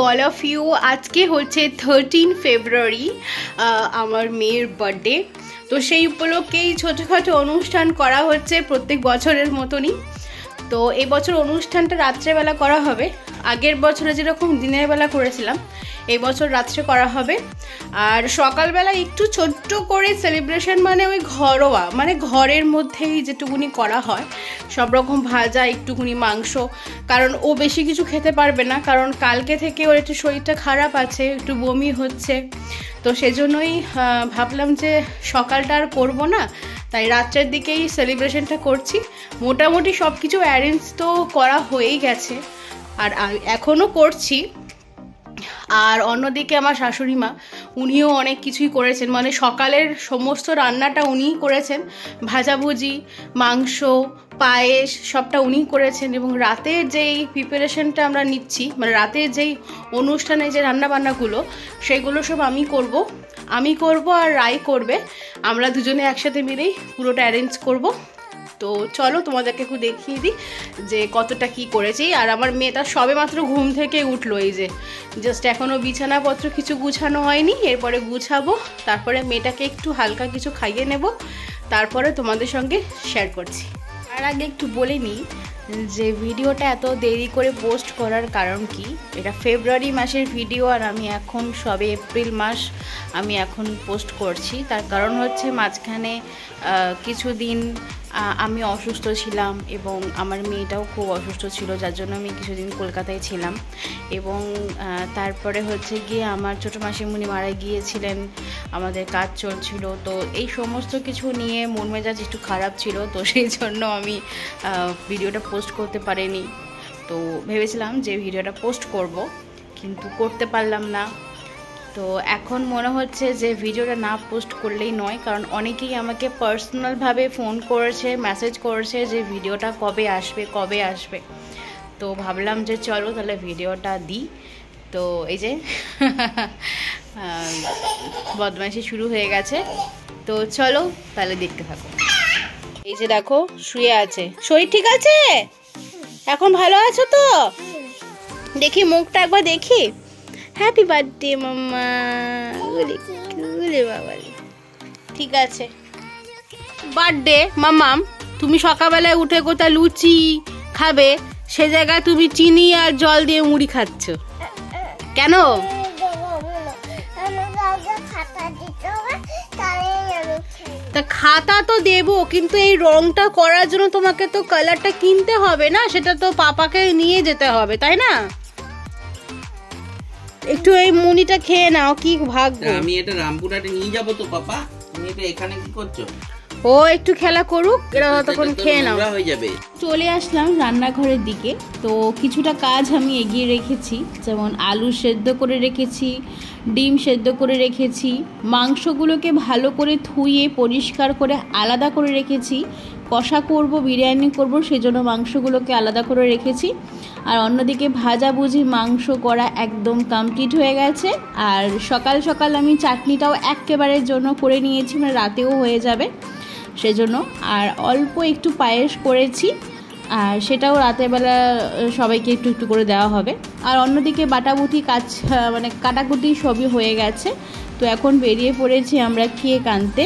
All of you. আজকে হচ্ছে 13 ফেব্রুয়ারি, আমার মেয়ের বার্থডে। তো সেই উপলক্ষেই ছোটোখাটো অনুষ্ঠান করা হচ্ছে প্রত্যেক বছরের মতনই। তো এবছর অনুষ্ঠানটা রাত্রেবেলা করা হবে। আগের বছরে যেরকম দিনের বেলা করেছিলাম, এই বছর রাত্রে করা হবে। আর সকালবেলা একটু ছোট্ট করে সেলিব্রেশন, মানে ওই ঘরোয়া, মানে ঘরের মধ্যেই যেটুকুনি করা হয়, সব রকম ভাজা, একটুকুনি মাংস। কারণ ও বেশি কিছু খেতে পারবে না, কারণ কালকে থেকে ওর একটু শরীরটা খারাপ আছে, একটু বমি হচ্ছে। তো সেজন্যই ভাবলাম যে সকালটা আর করবো না, তাই রাত্রের দিকেই সেলিব্রেশনটা করছি। মোটামুটি সব কিছু অ্যারেঞ্জ তো করা হয়েই গেছে, আর এখনও করছি। আর অন্যদিকে আমার শাশুড়ি মা, উনিও অনেক কিছুই করেছেন, মানে সকালের সমস্ত রান্নাটা উনিই করেছেন। ভাজাভুজি, মাংস, পায়েস সবটা উনিই করেছেন। এবং রাতের যেই প্রিপারেশনটা আমরা নিচ্ছি, মানে রাতের যেই অনুষ্ঠানে যে রান্নাবান্নাগুলো, সেগুলো সব আমি করব আর রাই করবে। আমরা দুজনে একসাথে মিলেই পুরোটা অ্যারেঞ্জ করব। তো চলো তোমাদেরকে একটু দেখিয়ে দিই যে কতটা কি করেছি। আর আমার মেয়েটা সবে মাত্র ঘুম থেকে উঠলো, এই যে জাস্ট এখনও বিছানাপত্র কিছু গুছানো হয়নি, এরপরে গুছাবো। তারপরে মেয়েটাকে একটু হালকা কিছু খাইয়ে নেব, তারপরে তোমাদের সঙ্গে শেয়ার করছি। তার আগে একটু বলে নিই যে ভিডিওটা এত দেরি করে পোস্ট করার কারণ কি। এটা ফেব্রুয়ারি মাসের ভিডিও, আর আমি এখন সবে এপ্রিল মাস আমি এখন পোস্ট করছি। তার কারণ হচ্ছে মাঝখানে কিছুদিন আমি অসুস্থ ছিলাম, এবং আমার মেয়েটাও খুব অসুস্থ ছিল, যার জন্য আমি কিছুদিন কলকাতায় ছিলাম। এবং তারপরে হচ্ছে গিয়ে আমার ছোটো মাসিমণি মারা গিয়েছিলেন, আমাদের কাজ চলছিল। তো এই সমস্ত কিছু নিয়ে মন মেজাজ একটু খারাপ ছিল, তো সেই জন্য আমি ভিডিওটা পোস্ট করতে পারিনি। তো ভেবেছিলাম যে ভিডিওটা পোস্ট করব, কিন্তু করতে পারলাম না। তো এখন মনে হচ্ছে যে ভিডিওটা না পোস্ট করলেই নয়, কারণ অনেকেই আমাকে পার্সোনালভাবে ফোন করেছে, মেসেজ করেছে যে ভিডিওটা কবে আসবে। তো ভাবলাম যে চলো তাহলে ভিডিওটা দিই। তো এই যে বদমাইশি শুরু হয়ে গেছে, তো চলো তাহলে দেখতে থাকো। এই যে দেখো শুয়ে আছে, শরীর ঠিক আছে এখন? ভালো আছো তো? দেখি মুখটা একবার দেখি। হ্যাপি বার্থডে মাম্মা, বাবা। ঠিক আছে, বার্থডে মাম্মাম। তুমি সকালবেলায় উঠে কোথায় লুচি খাবে, সে জায়গায় তুমি চিনি আর জল দিয়ে মুড়ি খাচ্ছ কেন? তা খাতা তো দেবো, কিন্তু এই রংটা করার জন্য তোমাকে তো কালারটা কিনতে হবে না, সেটা তো পাপাকে নিয়ে যেতে হবে, তাই না? একটু এই মুনিটা খেয়ে নাও, কি ভাগ্য। আমি এটা রামপুরহাটে নিয়ে যাব তো পাপা, তুমি এটা এখানে কি করছো? ও একটু খেলা করুক, এরা ততক্ষণ খেয়ে নাও। হয়ে যাবে। চলে আসলাম রান্নাঘরের দিকে। তো কিছুটা কাজ আমি এগিয়ে রেখেছি, যেমন আলু সেদ্ধ করে রেখেছি, ডিম সেদ্ধ করে রেখেছি, মাংসগুলোকে ভালো করে ধুয়ে পরিষ্কার করে আলাদা করে রেখেছি। কষা করব, বিরিয়ানি করব, সেজন্য মাংসগুলোকে আলাদা করে রেখেছি। আর অন্যদিকে ভাজাভুজি, মাংস করা একদম কমপ্লিট হয়ে গেছে। আর সকাল সকাল আমি চাটনিটাও একেবারের জন্য করে নিয়েছি, মানে রাতেও হয়ে যাবে সেজন্য। আর অল্প একটু পায়েস করেছি, আর সেটাও রাতেরবেলা সবাইকে একটু একটু করে দেওয়া হবে। আর অন্যদিকে বাটাবুটি মানে কাটাকুটি সবই হয়ে গেছে। তো এখন বেরিয়ে পড়েছি আমরা কেক আনতে।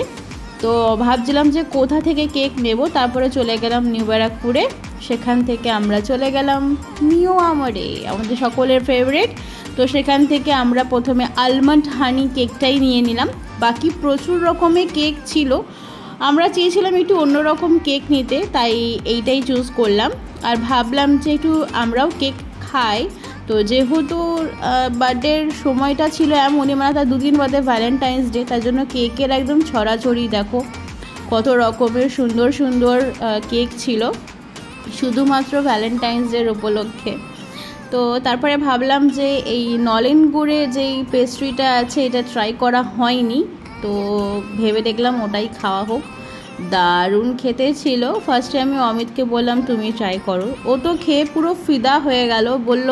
তো ভাবছিলাম যে কোথা থেকে কেক নেব, তারপরে চলে গেলাম নিউ ব্যারাকপুরে। সেখান থেকে আমরা চলে গেলাম মিও আমরে, আমাদের সকলের ফেভারিট। তো সেখান থেকে আমরা প্রথমে আলমন্ড হানি কেকটাই নিয়ে নিলাম। বাকি প্রচুর রকমের কেক ছিল, আমরা চেয়েছিলাম একটু অন্যরকম কেক নিতে, তাই এইটাই চুজ করলাম। আর ভাবলাম যে একটু আমরাও কেক খাই। তো যেহেতু বার্থডের সময়টা ছিল এমনই, মানে তার দুদিন বাদে ভ্যালেন্টাইন্স ডে, তার জন্য কেকের একদম ছড়াছড়ি। দেখো কত রকমের সুন্দর সুন্দর কেক ছিল শুধুমাত্র ভ্যালেন্টাইন্স ডের উপলক্ষে। তো তারপরে ভাবলাম যে এই নলেন গুড়ে যেই পেস্ট্রিটা আছে এটা ট্রাই করা হয়নি, তো ভেবে দেখলাম ওটাই খাওয়া হোক। দারুণ খেতে ছিল। ফার্স্টে আমি অমিতকে বললাম তুমি ট্রাই করো, ও তো খেয়ে পুরো ফিদা হয়ে গেল। বলল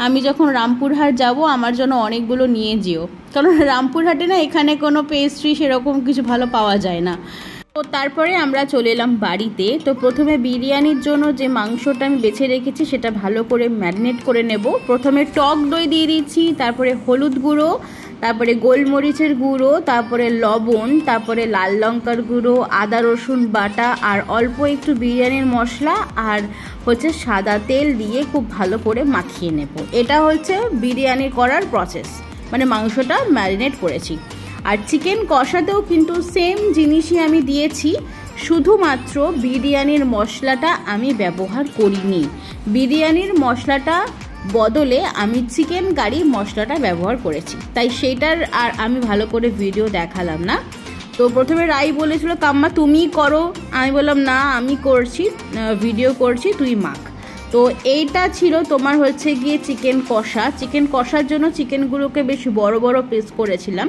আমি যখন রামপুরহাট যাব আমার জন্য অনেকগুলো নিয়ে যেও, কারণ রামপুরহাটে না এখানে কোনো পেস্ট্রি সেরকম কিছু ভালো পাওয়া যায় না। তো তারপরে আমরা চলে এলাম বাড়িতে। তো প্রথমে বিরিয়ানির জন্য যে মাংসটা আমি বেছে রেখেছি সেটা ভালো করে ম্যারিনেট করে নেব। প্রথমে টক দই দিয়ে দিচ্ছি, তারপরে হলুদ গুঁড়ো, তারপরে গোলমরিচের গুঁড়ো, তারপরে লবণ, তারপরে লাল লঙ্কার গুঁড়ো, আদা রসুন বাটা আর অল্প একটু বিরিয়ানির মশলা আর হচ্ছে সাদা তেল দিয়ে খুব ভালো করে মাখিয়ে নেব। এটা হচ্ছে বিরিয়ানি করার প্রসেস, মানে মাংসটা ম্যারিনেট করেছি। আর চিকেন কষাতেও কিন্তু সেম জিনিসই আমি দিয়েছি, শুধুমাত্র বিরিয়ানির মশলাটা আমি ব্যবহার করিনি। বিরিয়ানির মশলাটা বদলে আমি চিকেন কারি মশলাটা ব্যবহার করেছি, তাই সেইটার আর আমি ভালো করে ভিডিও দেখালাম না। তো প্রথমে রাই বলেছিল কাম্মা তুমিই করো, আমি বললাম না আমি করছি, ভিডিও করছি, তুই মাখ। তো এইটা ছিল তোমার হচ্ছে গিয়ে চিকেন কষা। চিকেন কষার জন্য চিকেনগুলোকে বেশ বড় বড় পিস করেছিলাম,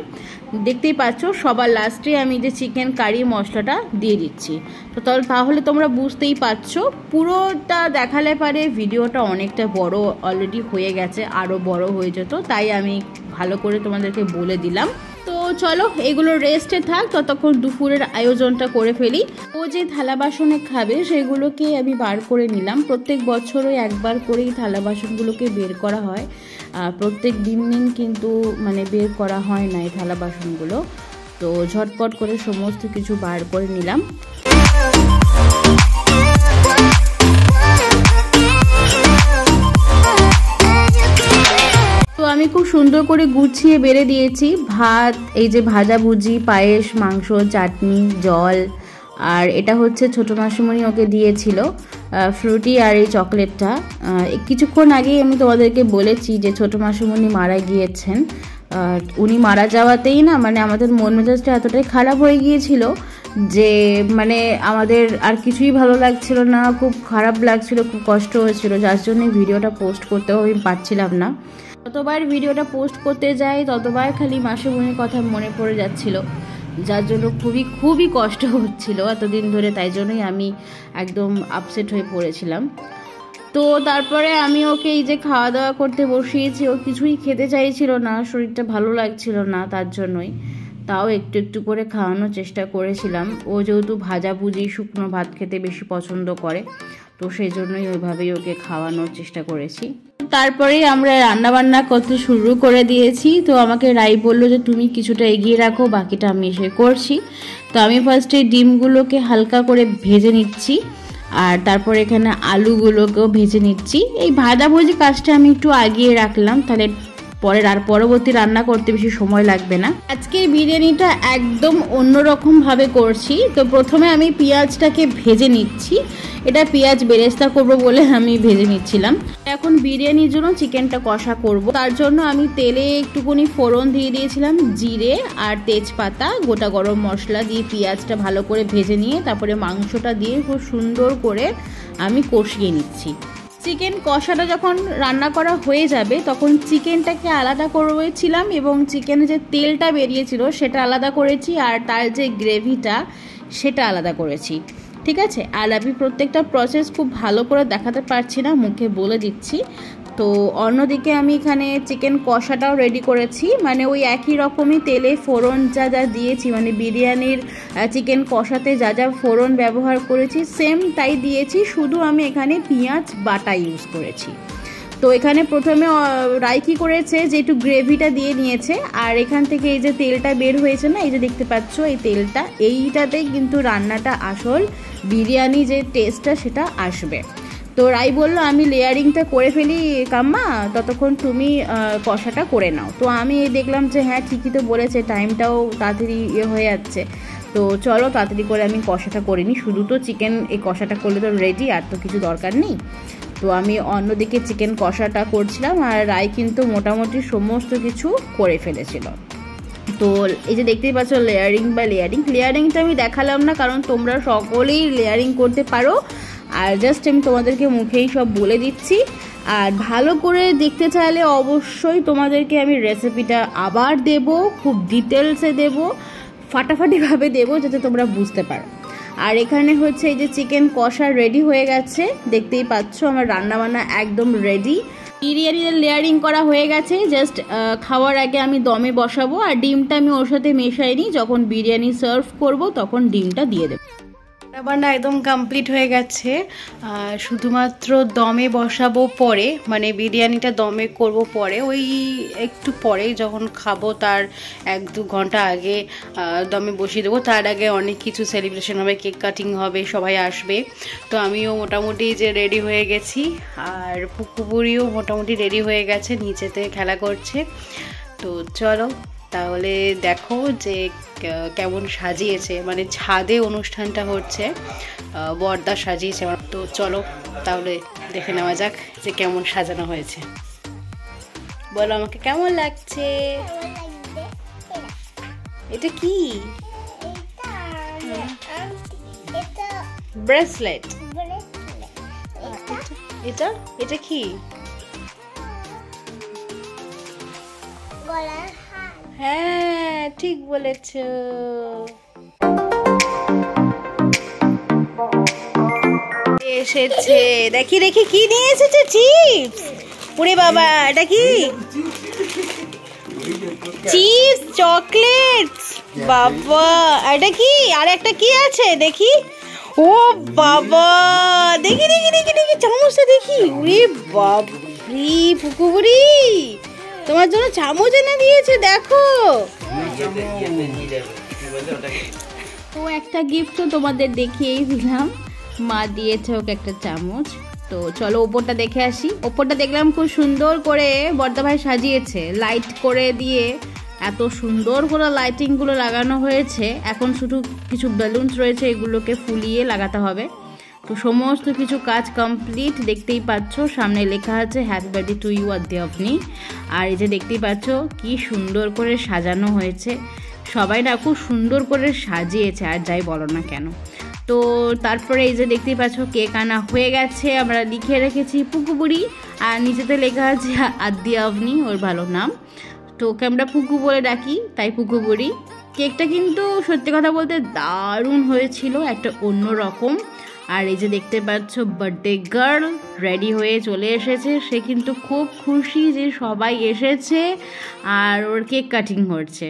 দেখতেই পাচ্ছ। সবার লাস্টে আমি যে চিকেন কারি মশলাটা দিয়ে দিচ্ছি। তো তাহলে তোমরা বুঝতেই পারছো, পুরোটা দেখালে পারে ভিডিওটা অনেকটা বড় অলরেডি হয়ে গেছে, আরও বড় হয়ে যেত, তাই আমি ভালো করে তোমাদেরকে বলে দিলাম। তো চলো এগুলো রেস্টে থাক, ততক্ষণ দুপুরের আয়োজনটা করে ফেলি। ও যে থালা বাসনে খাবে সেগুলোকে আমি বার করে নিলাম। প্রত্যেক বছরই একবার করেই থালা বাসনগুলোকে বের করা হয়, প্রত্যেক দিন কিন্তু মানে বের করা হয় না এই থালা বাসনগুলো। তো ঝটপট করে সমস্ত কিছু বার করে নিলাম। তো আমি খুব সুন্দর করে গুছিয়ে বেড়ে দিয়েছি ভাত, এই যে ভাজাভুজি, পায়েস, মাংস, চাটনি, জল, আর এটা হচ্ছে ছোটো মাসিমণি ওকে দিয়েছিল ফ্রুটি আর এই চকলেটটা। কিছুক্ষণ আগেই আমি তোমাদেরকে বলেছি যে ছোটো মাসিমণি মারা গিয়েছেন। উনি মারা যাওয়াতেই না মানে আমাদের মন মেজাজটা এতটাই খারাপ হয়ে গিয়েছিল যে মানে আমাদের আর কিছুই ভালো লাগছিল না, খুব খারাপ লাগছিল, খুব কষ্ট হয়েছিল, যার জন্য ভিডিওটা পোস্ট করতেও আমি পারছিলাম না। যতবার ভিডিওটা পোস্ট করতে যাই ততবার খালি মাসিমণির কথা মনে পড়ে যাচ্ছিল, যার জন্য খুবই কষ্ট হচ্ছিল এতদিন ধরে, তাই জন্যই আমি একদম আপসেট হয়ে পড়েছিলাম। তো তারপরে আমি ওকে এই যে খাওয়া দাওয়া করতে বসিয়েছি, ও কিছুই খেতে চাইছিল না, শরীরটা ভালো লাগছিল না, তার জন্যই তাও একটু একটু করে খাওয়ানোর চেষ্টা করেছিলাম। ও যেহেতু ভাজাভুজি শুকনো ভাত খেতে বেশি পছন্দ করে, তো সেই জন্যই ওইভাবেই ওকে খাওয়ানোর চেষ্টা করেছি। তারপরে আমরা রান্নাবান্না করতে শুরু করে দিয়েছি। তো আমাকে রাই বললো যে তুমি কিছুটা এগিয়ে রাখো, বাকিটা আমি এসে করছি। তো আমি ফার্স্টে ডিমগুলোকে হালকা করে ভেজে নিচ্ছি, আর তারপর এখানে আলুগুলোকেও ভেজে নিচ্ছি। এই ভাজাভুজি কাজটা আমি একটু আগিয়ে রাখলাম, তাহলে পরবর্তী রান্না করতে বেশি সময় লাগবে না। আজকে বিরিয়ানিটা একদম অন্যরকম ভাবে করছি। তো প্রথমে আমি পেঁয়াজটাকে ভেজে নিচ্ছি, এটা পেঁয়াজ বেরেস্তা করব বলে আমি ভেজে নিচ্ছিলাম। এখন বিরিয়ানির জন্য চিকেনটা কষা করব, তার জন্য আমি তেলে একটুখানি ফোড়ন দিয়ে দিয়েছিলাম, জিরে আর তেজপাতা, গোটা গরম মশলা দিয়ে পেঁয়াজটা ভালো করে ভেজে নিয়ে তারপরে মাংসটা দিয়ে খুব সুন্দর করে আমি কষিয়ে নিচ্ছি। চিকেন কষাটা যখন রান্না করা হয়ে যাবে তখন চিকেনটাকে আলাদা করেছিলাম এবং চিকেনের যে তেলটা বেরিয়েছিল সেটা আলাদা করেছি, আর তার যে গ্রেভিটা সেটা আলাদা করেছি, ঠিক আছে। আর আমি প্রত্যেকটা প্রসেস খুব ভালো করে দেখাতে পারছি না, মুখে বলে দিচ্ছি। তো অন্যদিকে আমি এখানে চিকেন কষাটাও রেডি করেছি, মানে ওই একই রকমই তেলে ফোড়ন যা দিয়েছি, মানে বিরিয়ানির চিকেন কষাতে যা ফোড়ন ব্যবহার করেছি সেম তাই দিয়েছি, শুধু আমি এখানে পেঁয়াজ বাটা ইউজ করেছি। তো এখানে প্রথমে রাই কি করেছে যে একটু গ্রেভিটা দিয়ে নিয়েছে, আর এখান থেকে এই যে তেলটা বের হয়েছে না, এই যে দেখতে পাচ্ছ এই তেলটা, এইটাতেই কিন্তু রান্নাটা আসল বিরিয়ানি যে টেস্টটা সেটা আসবে। তো রাই বললো আমি লেয়ারিংটা করে ফেলি কাম্মা, ততক্ষণ তুমি কষাটা করে নাও। তো আমি দেখলাম যে হ্যাঁ ঠিকই তো বলেছে, টাইমটাও তাড়াতাড়ি হয়ে যাচ্ছে, তো চলো তাড়াতাড়ি করে আমি কষাটা করে নিই। শুধু তো চিকেন এই কষাটা করলে তো রেডি, আর তো কিছু দরকার নেই। তো আমি অন্যদিকে চিকেন কষাটা করছিলাম, আর রাই কিন্তু মোটামুটি সমস্ত কিছু করে ফেলেছিল। তো এই যে দেখতেই পাচ্ছ লেয়ারিংটা আমি দেখালাম না, কারণ তোমরা সকলেই লেয়ারিং করতে পারো, আর জাস্ট আমি তোমাদেরকে মুখেই সব বলে দিচ্ছি। আর ভালো করে দেখতে চাইলে অবশ্যই তোমাদেরকে আমি রেসিপিটা আবার দেব, খুব ডিটেলসে দেব, ফাটাফাটিভাবে দেব, যাতে তোমরা বুঝতে পারো। আর এখানে হচ্ছে এই যে চিকেন কষা রেডি হয়ে গেছে, দেখতেই পাচ্ছ আমার রান্নাবান্না একদম রেডি। বিরিয়ানির লেয়ারিং করা হয়ে গেছে, জাস্ট খাওয়ার আগে আমি দমে বসাবো, আর ডিমটা আমি ওর সাথে মেশাইনি, যখন বিরিয়ানি সার্ভ করব তখন ডিমটা দিয়ে দেবো। রান্না একদম কমপ্লিট হয়ে গেছে, শুধুমাত্র দমে বসাবো পরে, মানে বিরিয়ানিটা দমে করব পরে, ওই একটু পরে যখন খাবো তার 1-2 ঘন্টা আগে দমে বসিয়ে দেবো। তার আগে অনেক কিছু সেলিব্রেশন হবে, কেক কাটিং হবে, সবাই আসবে। তো আমিও মোটামুটি যে রেডি হয়ে গেছি, আর পুকুপুরিও মোটামুটি রেডি হয়ে গেছে, নিচেতে খেলা করছে। তো চলো তাহলে দেখো যে কেমন সাজিয়েছে, মানে ছাদে অনুষ্ঠানটা হচ্ছে, বর্দা সাজিয়েছে। তো চলো তাহলে দেখে নেওয়া যাক যে কেমন সাজানো হয়েছে। বলো আমাকে কেমন লাগছে? এটা কি? ব্রেসলেট। এটা এটা কি? হ্যাঁ ঠিক বলেছ। এসেছে, দেখি দেখি কি নিয়ে এসেছে, চিপস। ওরে বাবা, এটা কি? Chips, chocolates. বাবা এটা কি? আর একটা কি আছে দেখি। ও বাবা, দেখি দেখি দেখি দেখি চামচটা দেখি। ওরে বাপরে পুকুরি, তোমার জন্য চামচ এনে দিয়েছে, দেখো। তো একটা গিফট তো তোমাদের দেখিয়েই দিলাম, মা দিয়েছে ওকে একটা চামচ। তো চলো ওপরটা দেখে আসি। ওপরটা দেখলাম খুব সুন্দর করে বর্দা ভাই সাজিয়েছে, লাইট করে দিয়ে এত সুন্দর করে লাইটিংগুলো লাগানো হয়েছে। এখন শুধু কিছু বেলুনস রয়েছে, এগুলোকে ফুলিয়ে লাগাতে হবে। তো সমস্ত কিছু কাজ কমপ্লিট, দেখতেই পাচ্ছ সামনে লেখা আছে হ্যাপি বার্থডে টু ইউ আদি আপনি। আর এই যে দেখতেই পাচ্ছ কি সুন্দর করে সাজানো হয়েছে, সবাই না খুব সুন্দর করে সাজিয়েছে, আর যাই বলো না কেন। তো তারপরে এই যে দেখতেই পাচ্ছ কেক আনা হয়ে গেছে, আমরা লিখে রেখেছি পুকুপুরি, আর নিচেতে লেখা আছে আদি আপনি, ওর ভালো নাম। তো ওকে আমরা পুকু বলে ডাকি, তাই পুকুপুরি। কেকটা কিন্তু সত্যি কথা বলতে দারুণ হয়েছিল, একটা অন্য রকম। আর এই যে দেখতে পাচ্ছ বার্থডে গার্ল রেডি হয়ে চলে এসেছে, সে কিন্তু খুব খুশি যে সবাই এসেছে আর ওর কেক কাটিং হচ্ছে।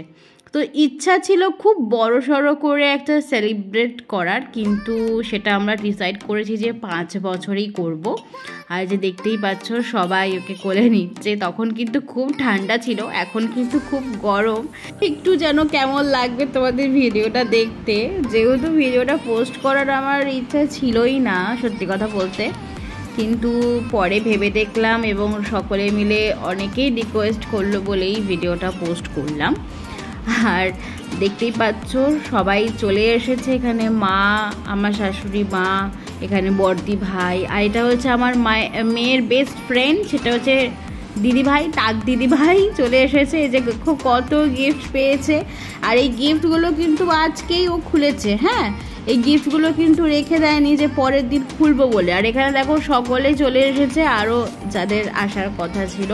তো ইচ্ছা ছিল খুব বড়সড় করে একটা সেলিব্রেট করার, কিন্তু সেটা আমরা ডিসাইড করেছি যে 5 বছরেই করব। আর যে দেখতেই পাচ্ছ সবাই ওকে কোলে নিচ্ছে, তখন কিন্তু খুব ঠান্ডা ছিল, এখন কিন্তু খুব গরম। একটু যেন কেমন লাগবে তোমাদের ভিডিওটা দেখতে, যেহেতু ভিডিওটা পোস্ট করার আমার ইচ্ছা ছিলই না সত্যি কথা বলতে, কিন্তু পরে ভেবে দেখলাম এবং সকলে মিলে অনেকেই রিকোয়েস্ট করলো বলেই ভিডিওটা পোস্ট করলাম। আর দেখতেই পাচ্ছ সবাই চলে এসেছে এখানে, মা, আমার শাশুড়ি মা, এখানে বড়দি ভাই, আর এটা হচ্ছে আমার মেয়ের বেস্ট ফ্রেন্ড, সেটা হচ্ছে দিদিভাই, তাক দিদিভাই চলে এসেছে। এই যে কত গিফট পেয়েছে, আর এই গিফটগুলো কিন্তু আজকেই ও খুলেছে। হ্যাঁ, এই গিফটগুলো কিন্তু রেখে দেয়নি যে পরের দিন খুলবো বলে। আর এখানে দেখো সকলেই চলে এসেছে, আরও যাদের আসার কথা ছিল।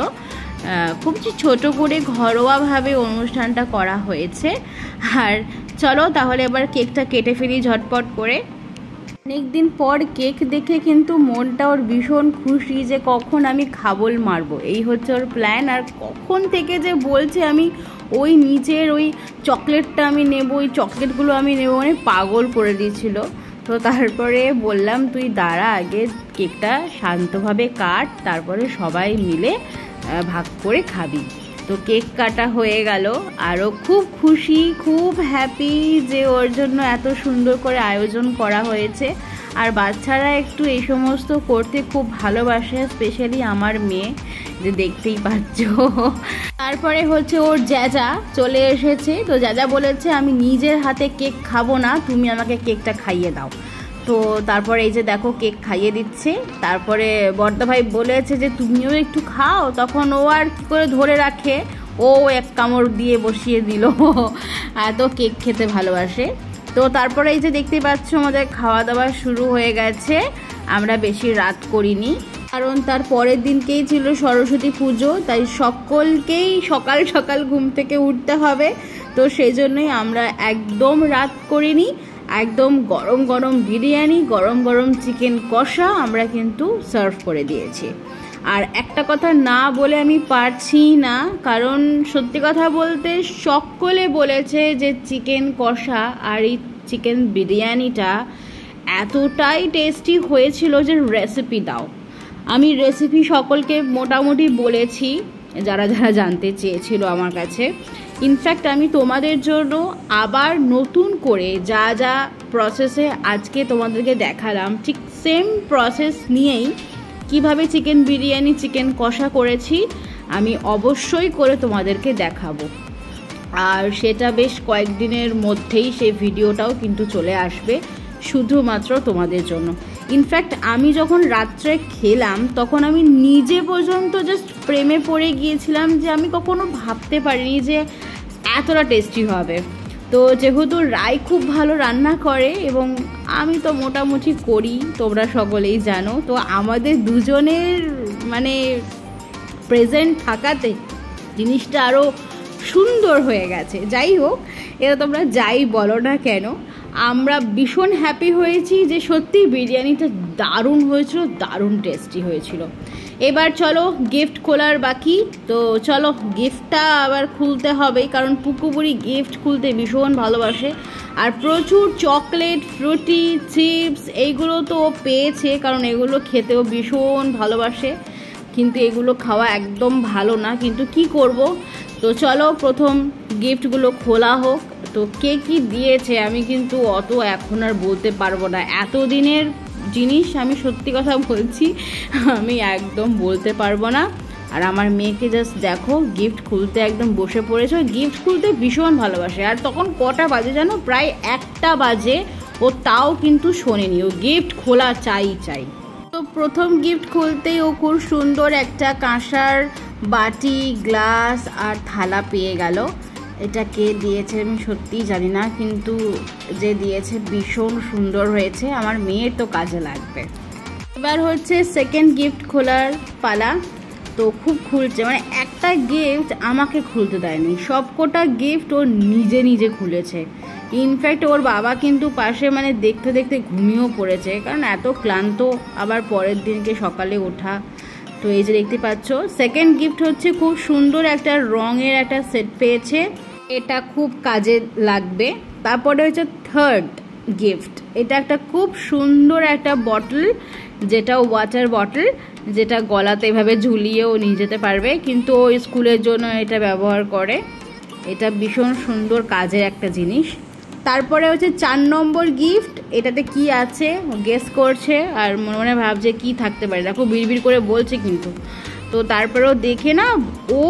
খুব ছোট করে ঘরোয়াভাবে অনুষ্ঠানটা করা হয়েছে। আর চলো তাহলে এবার কেকটা কেটে ফেলি ঝটপট করে। অনেকদিন পর কেক দেখে কিন্তু মনটা ওর ভীষণ খুশি যে কখন আমি খাবল মারবো, এই হচ্ছে ওর প্ল্যান। আর কখন থেকে যে বলছে আমি ওই নিচের ওই চকলেটটা আমি নেবো, ওই চকলেটগুলো আমি নেবো, মানে পাগল করে দিয়েছিল। তো তারপরে বললাম তুই দাঁড়া, আগে কেকটা শান্তভাবে কাট, তারপরে সবাই মিলে ভাগ করে খাবি। তো কেক কাটা হয়ে গেল, আরও খুব খুশি, খুব হ্যাপি যে ওর জন্য এত সুন্দর করে আয়োজন করা হয়েছে। আর বাচ্চারা একটু এই সমস্ত করতে খুব ভালোবাসে, স্পেশালি আমার মেয়ে, যে দেখতেই পাচ্ছ। তারপরে হচ্ছে ওর জ্যাজা চলে এসেছে। তো জ্যাজা বলেছে আমি নিজের হাতে কেক খাবো না, তুমি আমাকে কেকটা খাইয়ে দাও। তো তারপরে এই যে দেখো কেক খাইয়ে দিচ্ছে। তারপরে বড়দা ভাই বলেছে যে তুমিও একটু খাও, তখন ও আর কী করে ধরে রাখে, ও এক কামড় দিয়ে বসিয়ে দিল, এত কেক খেতে ভালোবাসে। তো তারপরে এই যে দেখতে পাচ্ছ আমাদের খাওয়া দাওয়া শুরু হয়ে গেছে, আমরা বেশি রাত করিনি, কারণ তার পরের দিনকেই ছিল সরস্বতী পুজো, তাই সকলকেই সকাল সকাল ঘুম থেকে উঠতে হবে। তো সেই জন্যই আমরা একদম রাত করিনি, একদম গরম গরম বিরিয়ানি, গরম গরম চিকেন কষা আমরা কিন্তু সার্ভ করে দিয়েছি। আর এখন একটা কথা না বলে আমি পারছি না, কারণ সত্যি কথা বলতে সকলে বলেছে যে চিকেন কষা আর এই চিকেন বিরিয়ানিটা এতটাই টেস্টি হয়েছিল যে রেসিপি দাও। আমি রেসিপি সকলকে মোটামুটি বলেছি যারা যারা জানতে চেয়েছিল আমার কাছে। ইনফ্যাক্ট আমি তোমাদের জন্য আবার নতুন করে যা যা প্রসেসে আজকে তোমাদেরকে দেখালাম ঠিক সেম প্রসেস নিয়েই কিভাবে চিকেন বিরিয়ানি চিকেন কষা করেছি আমি অবশ্যই করে তোমাদেরকে দেখাবো। আর সেটা বেশ কয়েকদিনের মধ্যেই সেই ভিডিওটাও কিন্তু চলে আসবে শুধুমাত্র তোমাদের জন্য। ইনফ্যাক্ট আমি যখন রাত্রে খেলাম তখন আমি নিজে পর্যন্ত জাস্ট প্রেমে পড়ে গিয়েছিলাম যে আমি কখনো ভাবতে পারিনি যে এতটা টেস্টি হবে। তো যেহেতু রাই খুব ভালো রান্না করে এবং আমি তো মোটামুটি করি, তোমরা সকলেই জানো, তো আমাদের দুজনের মানে প্রেজেন্ট থাকাতে জিনিসটা আরও সুন্দর হয়ে গেছে। যাই হোক, এটা তোমরা যাই বলো না কেন, আমরা ভীষণ হ্যাপি হয়েছি যে সত্যি বিরিয়ানিটা দারুণ হয়েছিল, দারুণ টেস্টি হয়েছিল। এবার চলো গিফট খোলার বাকি, তো চলো গিফটটা আবার খুলতে হবেই, কারণ পুকুবুড়ি গিফট খুলতে ভীষণ ভালোবাসে। আর প্রচুর চকলেট, ফ্রুটি, চিপস এইগুলো তো পেয়েছে, কারণ এগুলো খেতেও ভীষণ ভালোবাসে, কিন্তু এগুলো খাওয়া একদম ভালো না, কিন্তু কি করব। তো চলো প্রথম গিফটগুলো খোলা হোক। তো কে কি দিয়েছে আমি কিন্তু অত এখন আর বলতে পারবো না, এতদিনের জিনিস আমি সত্যি কথা বলছি আমি একদম বলতে পারবো না। আর আমার মেয়েকে জাস্ট দেখো গিফট খুলতে একদম বসে পড়েছে, গিফট খুলতে ভীষণ ভালোবাসে। আর তখন কটা বাজে জানো, প্রায় 1টা বাজে, ও তাও কিন্তু শোনেনি, ও গিফট খোলা চাই। তো প্রথম গিফট খুলতেই ও খুব সুন্দর একটা কাঁসার বাটি, গ্লাস আর থালা পেয়ে গেল। এটা কে দিয়েছে আমি সত্যিই জানি না, কিন্তু যে দিয়েছে ভীষণ সুন্দর হয়েছে, আমার মেয়ের তো কাজে লাগবে। এবার হচ্ছে সেকেন্ড গিফট খোলার পালা। তো খুব খুলছে, মানে একটা গিফট আমাকে খুলতে দেয়নি, সবকটা গিফট ও নিজে নিজে খুলেছে। ইনফ্যাক্ট ওর বাবা কিন্তু পাশে মানে দেখতে দেখতে ঘুমিয়েও পড়েছে, কারণ এত ক্লান্ত, আবার পরের দিনকে সকালে ওঠা। তো এই যে দেখতে পাচ্ছ সেকেন্ড গিফট হচ্ছে খুব সুন্দর একটা রঙের একটা সেট পেয়েছে, এটা খুব কাজে লাগবে। তারপরে হচ্ছে থার্ড গিফট, এটা একটা খুব সুন্দর একটা বটল, যেটা ওয়াটার বটল, যেটা গলাতে এভাবে ঝুলিয়েও নিয়ে যেতে পারবে, কিন্তু ও স্কুলের জন্য এটা ব্যবহার করে। এটা ভীষণ সুন্দর কাজের একটা জিনিস। তারপরে হচ্ছে 4 নম্বর গিফট, এটাতে কি আছে গেস করছে আর মনে মনে ভাবছে কি থাকতে পারে, দেখো বিড়বিড় করে বলছে কিন্তু। তো তারপরেও দেখে না ও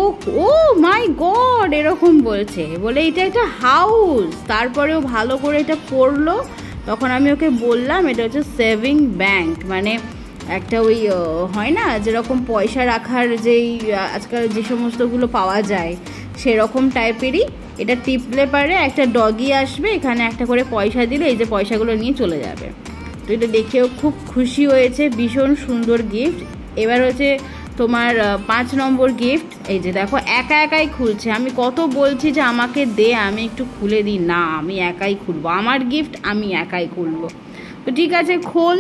মাই গড এরকম বলছে, বলে এটা একটা হাউস। তারপরেও ভালো করে এটা পড়লো, তখন আমি ওকে বললাম এটা হচ্ছে সেভিং ব্যাংক, মানে একটা ওই হয় না যেরকম পয়সা রাখার যেই আজকাল যে সমস্তগুলো পাওয়া যায় সেরকম টাইপেরই। এটা টিপলে পারে একটা ডগি আসবে, এখানে একটা করে পয়সা দিলে এই যে পয়সাগুলো নিয়ে চলে যাবে। তো এটা দেখেও খুব খুশি হয়েছে, ভীষণ সুন্দর গিফট। এবার হচ্ছে তোমার 5 নম্বর গিফট, এই যে দেখো একা একাই খুলছে, আমি কত বলছি যে আমাকে দে আমি একটু খুলে দিই, না আমি একাই খুলবো, আমার গিফট আমি একাই খুলবো। তো ঠিক আছে খোল।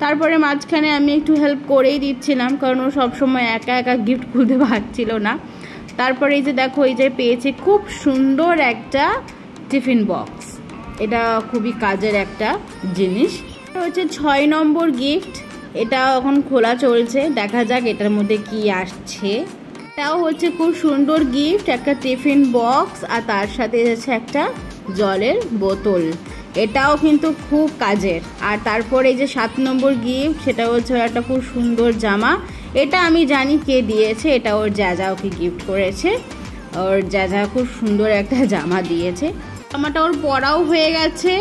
তারপরে মাঝখানে আমি একটু হেল্প করেই দিচ্ছিলাম, কারণ ও সবসময় একা একা গিফট খুলতে পারছিল না। তারপরে এই যে দেখো এই যে পেয়েছে খুব সুন্দর একটা টিফিন বক্স, এটা খুবই কাজের একটা জিনিস। এটা হচ্ছে 6 নম্বর গিফট, এটা এখন খোলা চলছে, দেখা যাক এটার মধ্যে কি আসছে। এটাও হচ্ছে খুব সুন্দর গিফট, একটা টিফিন বক্স আর তার সাথে আছে একটা জলের বোতল, এটাও কিন্তু খুব কাজের। আর তারপর এই যে 7 নম্বর গিফট, সেটা হচ্ছে একটা খুব সুন্দর জামা, এটা আমি জানি কে দিয়েছে, এটা ওর জ্যাজা ওকে গিফট করেছে, ওর জ্যাজা খুব সুন্দর একটা জামা দিয়েছে, জামাটা ওর পরাও হয়ে গেছে।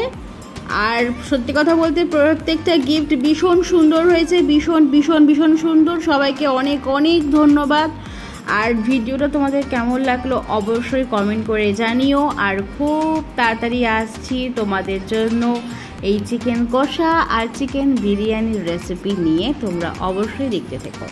আর সত্যি কথা বলতে প্রত্যেকটা গিফট ভীষণ সুন্দর হয়েছে, ভীষণ ভীষণ ভীষণ সুন্দর। সবাইকে অনেক অনেক ধন্যবাদ। আর ভিডিওটা তোমাদের কেমন লাগলো অবশ্যই কমেন্ট করে জানিও। আর খুব তাড়াতাড়ি আসছি তোমাদের জন্য এই চিকেন কষা আর চিকেন বিরিয়ানির রেসিপি নিয়ে, তোমরা অবশ্যই দেখতে থেকো।